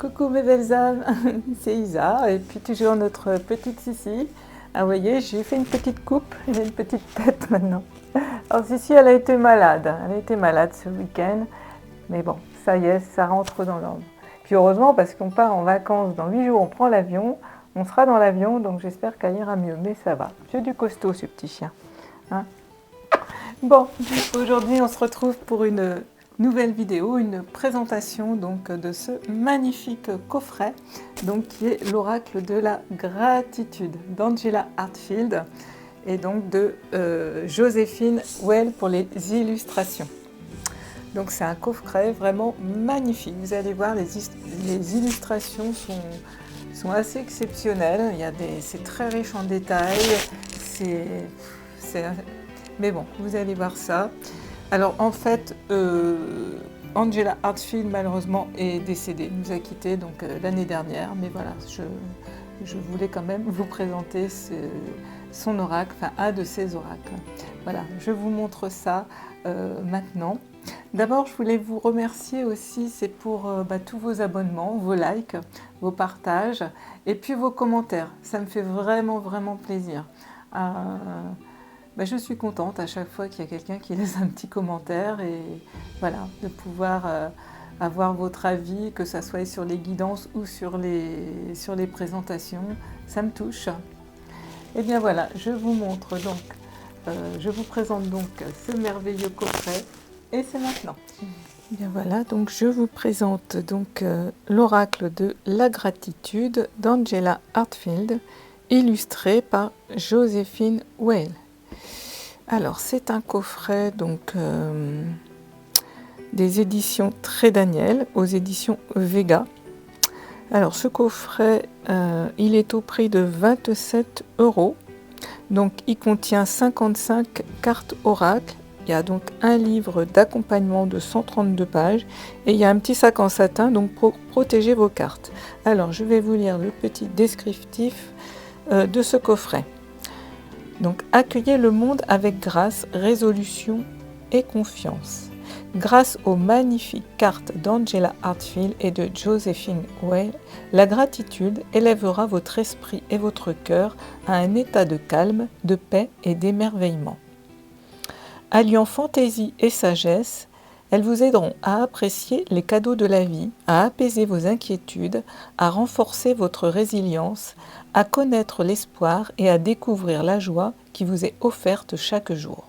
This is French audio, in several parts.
Coucou mes belles âmes, c'est Isa et puis toujours notre petite Sissi. Ah, vous voyez, j'ai fait une petite coupe, j'ai une petite tête maintenant. Alors Sissi, elle a été malade ce week-end, mais bon, ça y est, ça rentre dans l'ordre. Puis heureusement parce qu'on part en vacances dans 8 jours, on prend l'avion, on sera dans l'avion, donc j'espère qu'elle ira mieux, mais ça va. C'est du costaud ce petit chien. Hein. Bon, aujourd'hui on se retrouve pour une nouvelle vidéo, une présentation donc de ce magnifique coffret donc qui est l'oracle de la gratitude d'Angela Hartfield et donc de Joséphine Well pour les illustrations. Donc c'est un coffret vraiment magnifique. Vous allez voir, les illustrations sont assez exceptionnelles. C'est très riche en détails. Mais bon, vous allez voir ça. Alors en fait, Angela Hartfield malheureusement est décédée, nous a quittés donc l'année dernière. Mais voilà, je voulais quand même vous présenter son oracle, enfin un de ses oracles. Voilà, je vous montre ça maintenant. D'abord, je voulais vous remercier aussi, c'est pour tous vos abonnements, vos likes, vos partages et puis vos commentaires. Ça me fait vraiment, vraiment plaisir. Je suis contente à chaque fois qu'il y a quelqu'un qui laisse un petit commentaire et voilà, de pouvoir avoir votre avis, que ça soit sur les guidances ou sur les présentations, ça me touche. Et bien voilà, je vous montre donc, je vous présente donc ce merveilleux coffret et c'est maintenant. Et bien voilà, donc je vous présente donc l'oracle de la gratitude d'Angela Hartfield, illustré par Joséphine Well. Alors, c'est un coffret donc des éditions Très Daniel aux éditions Vega. Alors, ce coffret, il est au prix de 27 €. Donc, il contient 55 cartes oracles. Il y a donc un livre d'accompagnement de 132 pages et il y a un petit sac en satin donc pour protéger vos cartes. Alors, je vais vous lire le petit descriptif de ce coffret. Donc, accueillez le monde avec grâce, résolution et confiance. Grâce aux magnifiques cartes d'Angela Hartfield et de Joséphine Well, la gratitude élèvera votre esprit et votre cœur à un état de calme, de paix et d'émerveillement. Alliant fantaisie et sagesse, elles vous aideront à apprécier les cadeaux de la vie, à apaiser vos inquiétudes, à renforcer votre résilience, à connaître l'espoir et à découvrir la joie qui vous est offerte chaque jour.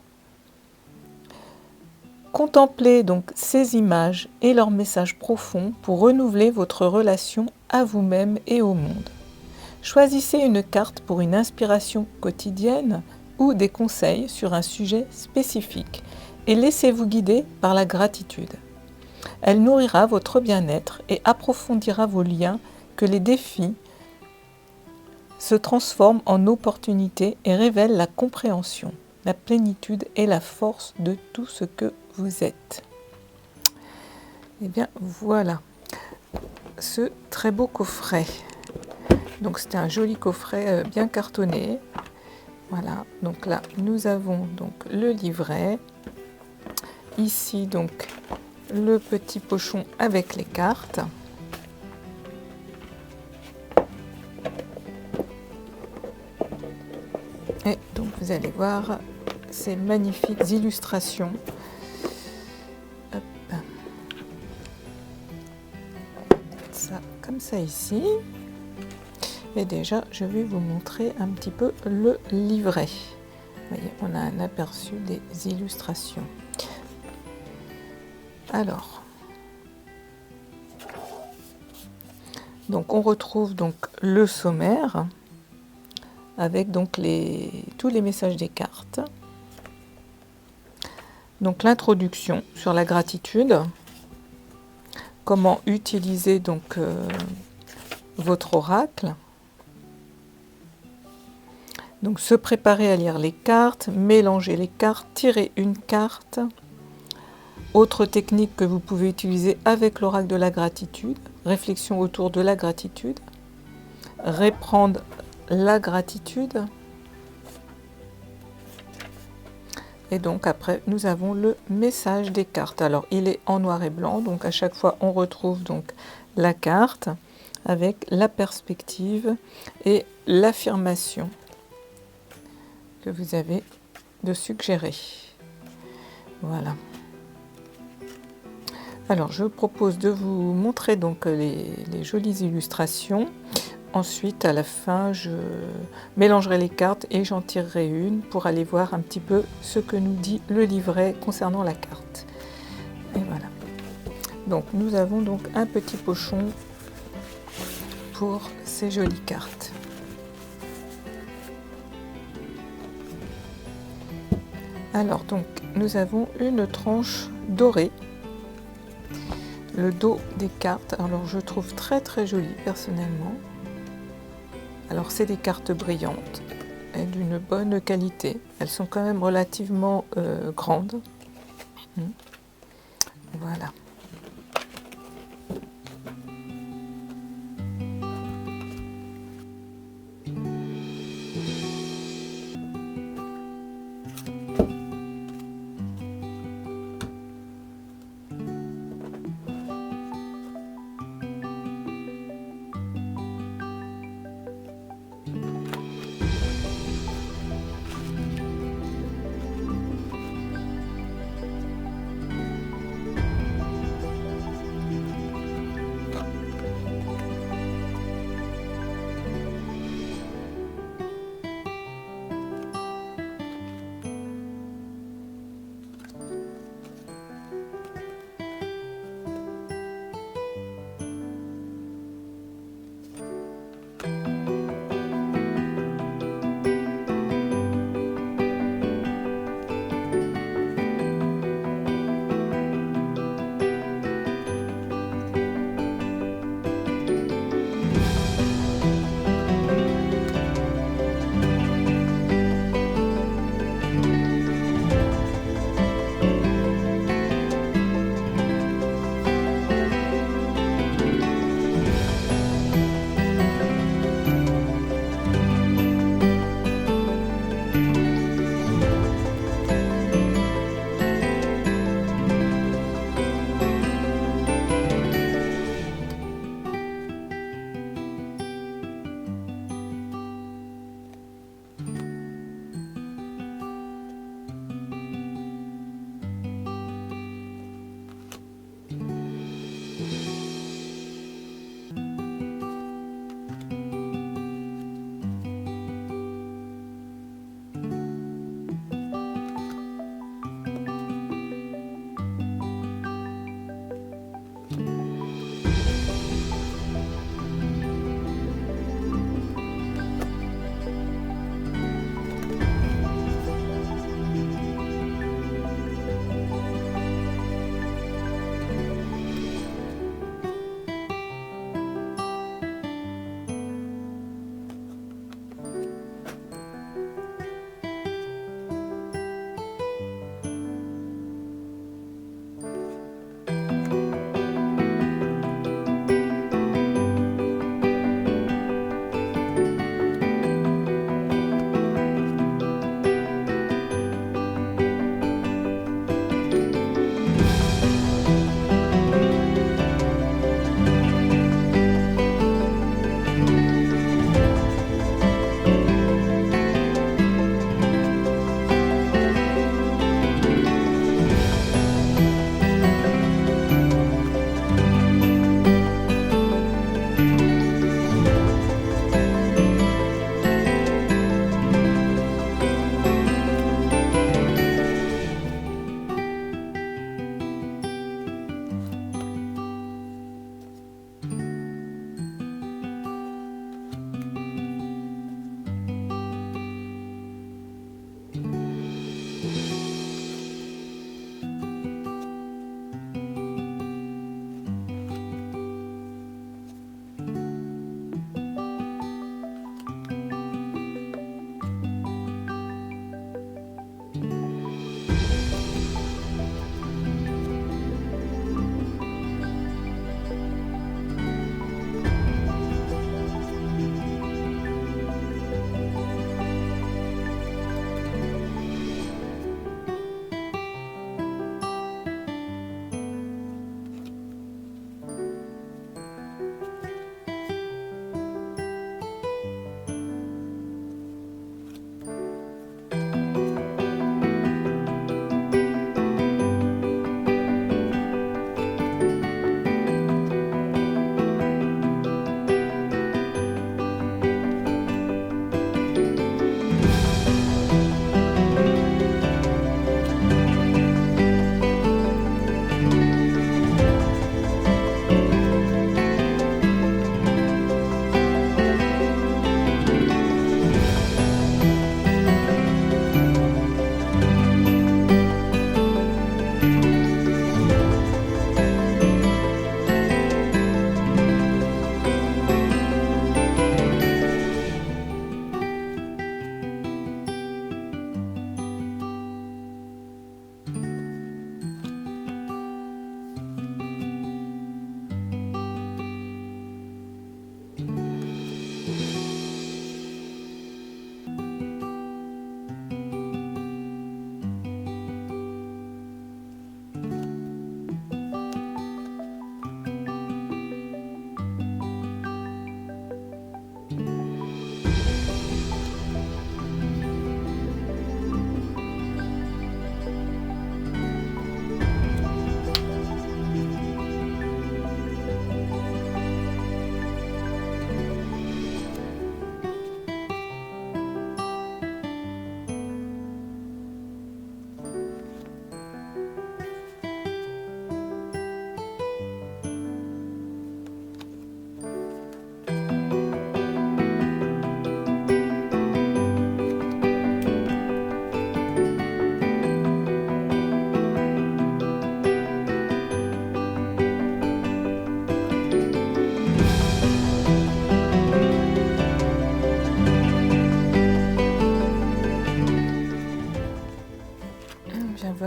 Contemplez donc ces images et leurs messages profonds pour renouveler votre relation à vous-même et au monde. Choisissez une carte pour une inspiration quotidienne ou des conseils sur un sujet spécifique et laissez-vous guider par la gratitude. Elle nourrira votre bien-être et approfondira vos liens que les défis se transforment en opportunités et révèlent la compréhension, la plénitude et la force de tout ce que vous êtes. Et bien voilà ce très beau coffret. Donc c'était un joli coffret bien cartonné. Voilà, donc là nous avons donc le livret. Ici donc le petit pochon avec les cartes. Et donc vous allez voir ces magnifiques illustrations. Hop. Ça comme ça ici. Et déjà je vais vous montrer un petit peu le livret. Vous voyez, on a un aperçu des illustrations. Alors, donc on retrouve donc le sommaire avec donc tous les messages des cartes. Donc l'introduction sur la gratitude, comment utiliser donc votre oracle. Donc se préparer à lire les cartes, mélanger les cartes, tirer une carte. Autre technique que vous pouvez utiliser avec l'oracle de la gratitude, réflexion autour de la gratitude, reprendre la gratitude, Et donc après nous avons le message des cartes. Alors il est en noir et blanc, donc à chaque fois on retrouve donc la carte avec la perspective et l'affirmation que vous avez de suggérer. Voilà. Alors je vous propose de vous montrer donc les jolies illustrations. Ensuite, à la fin, je mélangerai les cartes et j'en tirerai une pour aller voir un petit peu ce que nous dit le livret concernant la carte. Et voilà. Donc, nous avons donc un petit pochon pour ces jolies cartes. Alors, donc, nous avons une tranche dorée. Le dos des cartes, alors je trouve très très joli personnellement. Alors c'est des cartes brillantes et d'une bonne qualité. Elles sont quand même relativement grandes. Voilà.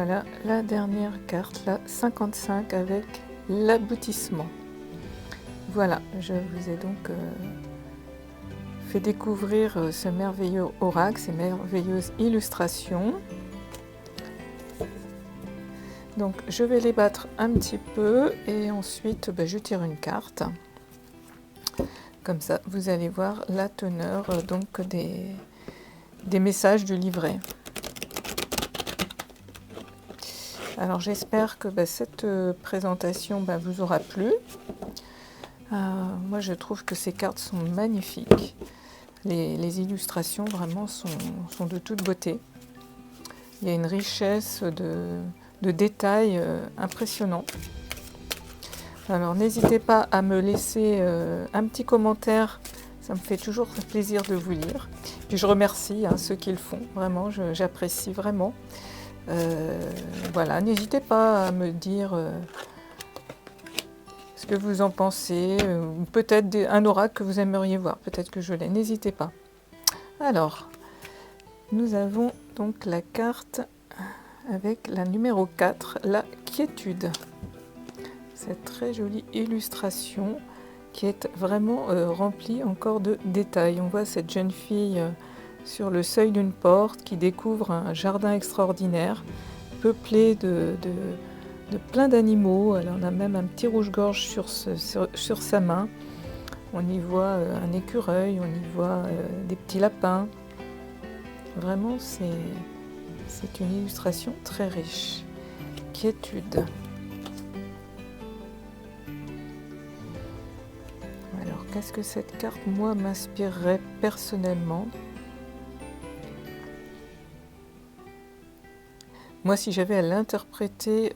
Voilà la dernière carte, la 55 avec l'aboutissement. Voilà, je vous ai donc fait découvrir ce merveilleux oracle, ces merveilleuses illustrations. Donc je vais les battre un petit peu et ensuite je tire une carte. Comme ça, vous allez voir la teneur donc des messages du livret. Alors j'espère que cette présentation vous aura plu. Moi je trouve que ces cartes sont magnifiques. Les illustrations vraiment sont de toute beauté. Il y a une richesse de détails impressionnants. Alors n'hésitez pas à me laisser un petit commentaire, ça me fait toujours plaisir de vous lire. Puis je remercie ceux qui le font, vraiment j'apprécie vraiment. Voilà, n'hésitez pas à me dire ce que vous en pensez, ou peut-être un oracle que vous aimeriez voir, peut-être que je l'ai, n'hésitez pas. Alors, nous avons donc la carte avec la numéro 4, la quiétude. Cette très jolie illustration qui est vraiment remplie encore de détails. On voit cette jeune fille sur le seuil d'une porte qui découvre un jardin extraordinaire, peuplé de plein d'animaux. Elle en a même un petit rouge-gorge sur sa main. On y voit un écureuil, on y voit des petits lapins. Vraiment, c'est une illustration très riche. Quiétude. Alors, qu'est-ce que cette carte, moi, m'inspirerait personnellement ? Moi, si j'avais à l'interpréter,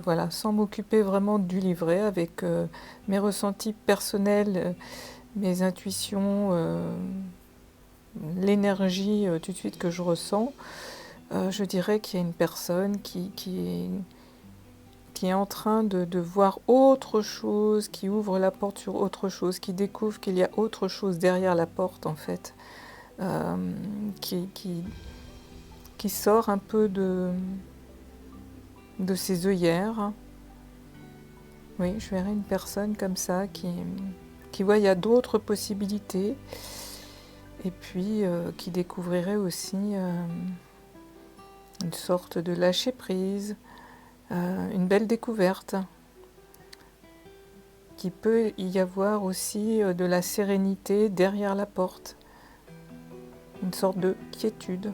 voilà, sans m'occuper vraiment du livret, avec mes ressentis personnels, mes intuitions, l'énergie tout de suite que je ressens, je dirais qu'il y a une personne qui est en train de voir autre chose, qui ouvre la porte sur autre chose, qui découvre qu'il y a autre chose derrière la porte, en fait, qui sort un peu de ses œillères. Oui, je verrais une personne comme ça qui voit il y a d'autres possibilités et puis qui découvrirait aussi une sorte de lâcher prise, une belle découverte. Qu'il peut y avoir aussi de la sérénité derrière la porte, une sorte de quiétude.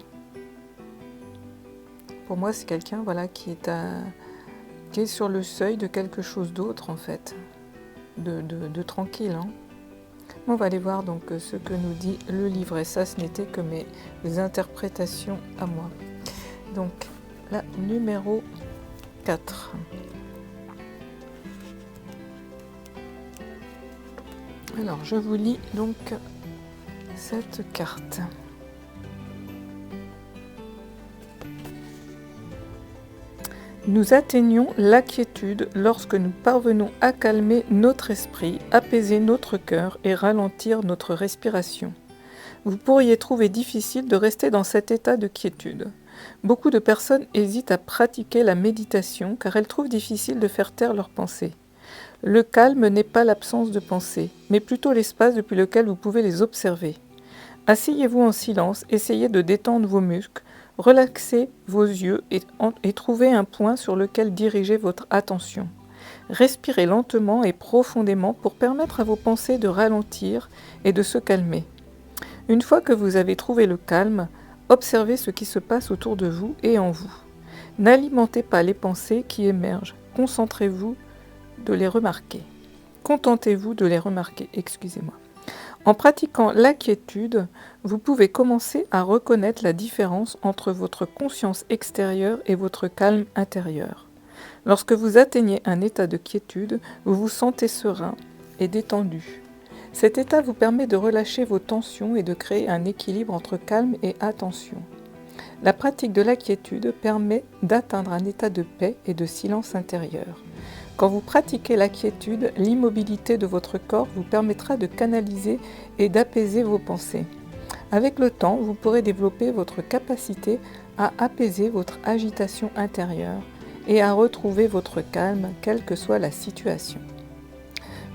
Pour moi, c'est quelqu'un qui est sur le seuil de quelque chose d'autre, en fait, de tranquille. On va aller voir donc ce que nous dit le livret. Ça, ce n'était que mes interprétations à moi. Donc, la numéro 4. Alors, je vous lis donc cette carte. Nous atteignons la quiétude lorsque nous parvenons à calmer notre esprit, apaiser notre cœur et ralentir notre respiration. Vous pourriez trouver difficile de rester dans cet état de quiétude. Beaucoup de personnes hésitent à pratiquer la méditation car elles trouvent difficile de faire taire leurs pensées. Le calme n'est pas l'absence de pensée, mais plutôt l'espace depuis lequel vous pouvez les observer. Asseyez-vous en silence, essayez de détendre vos muscles, relaxez vos yeux et trouvez un point sur lequel diriger votre attention. Respirez lentement et profondément pour permettre à vos pensées de ralentir et de se calmer. Une fois que vous avez trouvé le calme, observez ce qui se passe autour de vous et en vous. N'alimentez pas les pensées qui émergent, concentrez-vous de les remarquer. Contentez-vous de les remarquer, excusez-moi. En pratiquant la quiétude, vous pouvez commencer à reconnaître la différence entre votre conscience extérieure et votre calme intérieur. Lorsque vous atteignez un état de quiétude, vous vous sentez serein et détendu. Cet état vous permet de relâcher vos tensions et de créer un équilibre entre calme et attention. La pratique de la quiétude permet d'atteindre un état de paix et de silence intérieur. Quand vous pratiquez la quiétude, l'immobilité de votre corps vous permettra de canaliser et d'apaiser vos pensées. Avec le temps, vous pourrez développer votre capacité à apaiser votre agitation intérieure et à retrouver votre calme, quelle que soit la situation.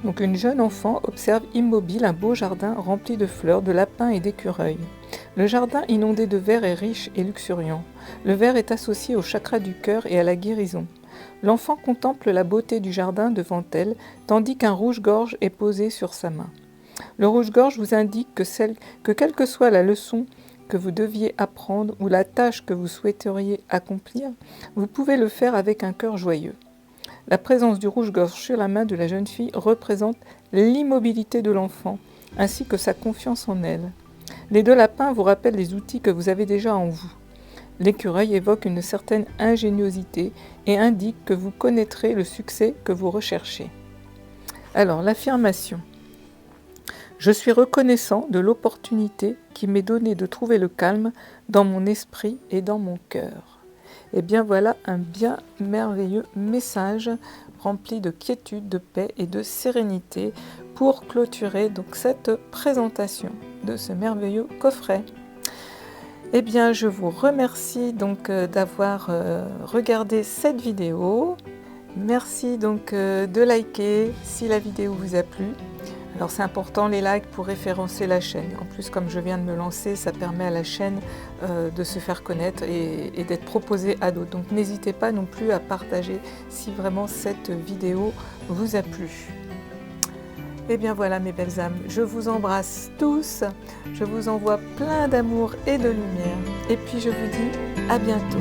Donc une jeune enfant observe immobile un beau jardin rempli de fleurs, de lapins et d'écureuils. Le jardin inondé de verre est riche et luxuriant. Le verre est associé au chakra du cœur et à la guérison. L'enfant contemple la beauté du jardin devant elle, tandis qu'un rouge-gorge est posé sur sa main. Le rouge-gorge vous indique que quelle que soit la leçon que vous deviez apprendre ou la tâche que vous souhaiteriez accomplir, vous pouvez le faire avec un cœur joyeux. La présence du rouge-gorge sur la main de la jeune fille représente l'immobilité de l'enfant, ainsi que sa confiance en elle. Les deux lapins vous rappellent les outils que vous avez déjà en vous. L'écureuil évoque une certaine ingéniosité et indique que vous connaîtrez le succès que vous recherchez. Alors, l'affirmation. Je suis reconnaissant de l'opportunité qui m'est donnée de trouver le calme dans mon esprit et dans mon cœur. Et bien voilà un bien merveilleux message rempli de quiétude, de paix et de sérénité pour clôturer donc cette présentation de ce merveilleux coffret. Eh bien, je vous remercie donc d'avoir regardé cette vidéo. Merci donc de liker si la vidéo vous a plu. Alors c'est important les likes pour référencer la chaîne. En plus, comme je viens de me lancer, ça permet à la chaîne de se faire connaître et d'être proposée à d'autres. Donc n'hésitez pas non plus à partager si vraiment cette vidéo vous a plu. Et bien voilà mes belles âmes, je vous embrasse tous, je vous envoie plein d'amour et de lumière. Et puis je vous dis à bientôt.